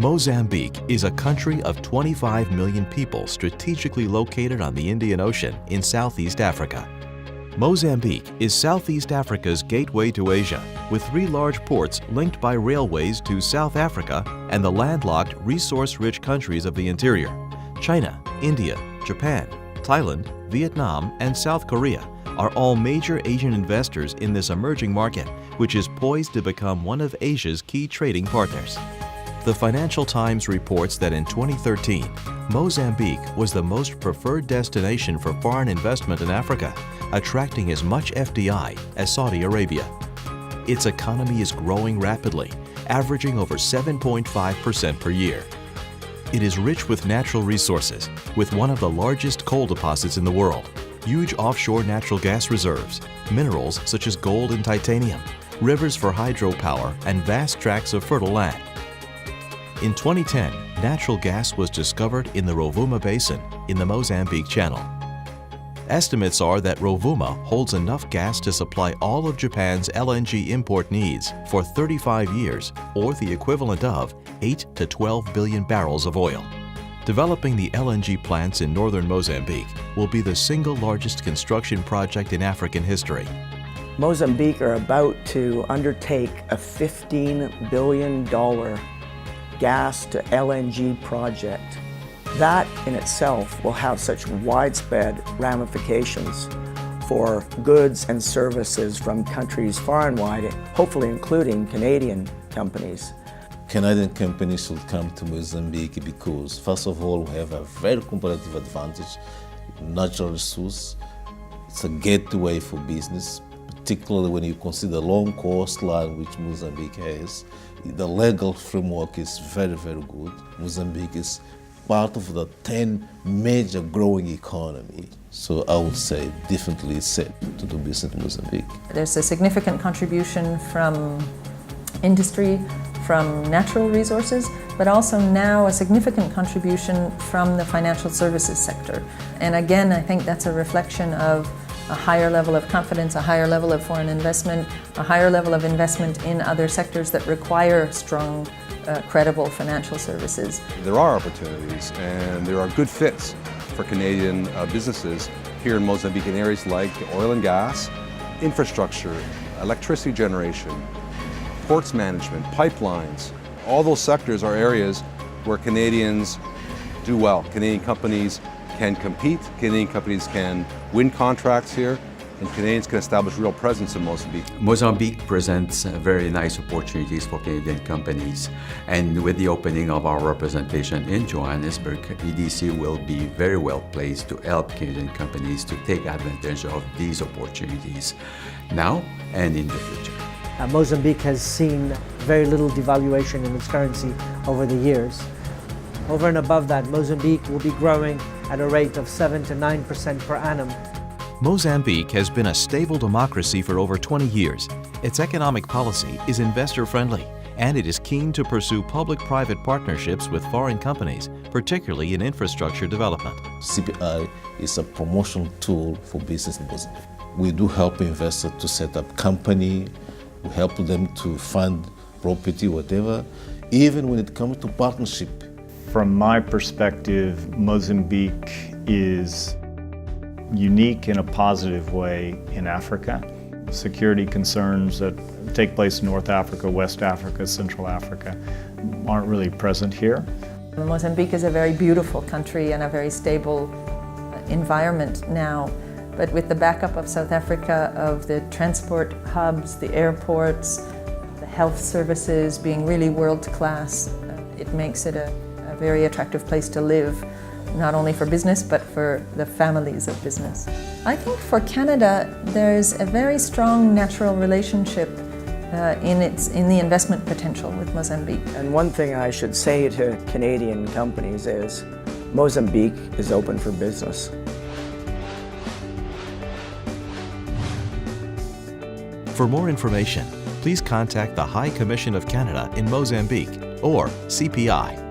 Mozambique is a country of 25 million people strategically located on the Indian Ocean in Southeast Africa. Mozambique is Southeast Africa's gateway to Asia, with 3 large ports linked by railways to South Africa and the landlocked, resource-rich countries of the interior. China, India, Japan, Thailand, Vietnam, and South Korea are all major Asian investors in this emerging market, which is poised to become one of Asia's key trading partners. The Financial Times reports that in 2013, Mozambique was the most preferred destination for foreign investment in Africa, attracting as much FDI as Saudi Arabia. Its economy is growing rapidly, averaging over 7.5% per year. It is rich with natural resources, with one of the largest coal deposits in the world, huge offshore natural gas reserves, minerals such as gold and titanium, rivers for hydropower, and vast tracts of fertile land. In 2010, natural gas was discovered in the Rovuma Basin in the Mozambique Channel. Estimates are that Rovuma holds enough gas to supply all of Japan's LNG import needs for 35 years, or the equivalent of 8 to 12 billion barrels of oil. Developing the LNG plants in northern Mozambique will be the single largest construction project in African history. Mozambique are about to undertake a $15 billion gas to LNG project. That in itself will have such widespread ramifications for goods and services from countries far and wide, hopefully including Canadian companies. Canadian companies should come to Mozambique because, first of all, we have a very competitive advantage, natural resource. It's a gateway for business, particularly when you consider the long coastline which Mozambique has. The legal framework is very, very good. Mozambique is part of the 10 major growing economy. So I would say definitely set to do business in Mozambique. There's a significant contribution from industry, from natural resources, but also now a significant contribution from the financial services sector. And again, I think that's a reflection of a higher level of confidence, a higher level of foreign investment, a higher level of investment in other sectors that require strong, credible financial services. There are opportunities and there are good fits for Canadian businesses here in Mozambique in areas like oil and gas, infrastructure, electricity generation, ports management, pipelines. All those sectors are areas where Canadians do well. Canadian companies can compete, Canadian companies can win contracts here, and Canadians can establish real presence in Mozambique. Mozambique presents very nice opportunities for Canadian companies, and with the opening of our representation in Johannesburg, EDC will be very well placed to help Canadian companies to take advantage of these opportunities now and in the future. Mozambique has seen very little devaluation in its currency over the years. Over and above that, Mozambique will be growing at a rate of 7 to 9% per annum. Mozambique has been a stable democracy for over 20 years. Its economic policy is investor-friendly, and it is keen to pursue public-private partnerships with foreign companies, particularly in infrastructure development. CPI is a promotional tool for business in Mozambique. We do help investors to set up company, we help them to fund property, whatever, even when it comes to partnership. From my perspective, Mozambique is unique in a positive way in Africa. Security concerns that take place in North Africa, West Africa, Central Africa aren't really present here. Mozambique is a very beautiful country and a very stable environment now. But with the backup of South Africa, of the transport hubs, the airports, the health services being really world-class, it makes it a very attractive place to live, not only for business, but for the families of business. I think for Canada, there's a very strong natural relationship in the investment potential with Mozambique. And one thing I should say to Canadian companies is Mozambique is open for business. For more information, please contact the High Commission of Canada in Mozambique or CPI.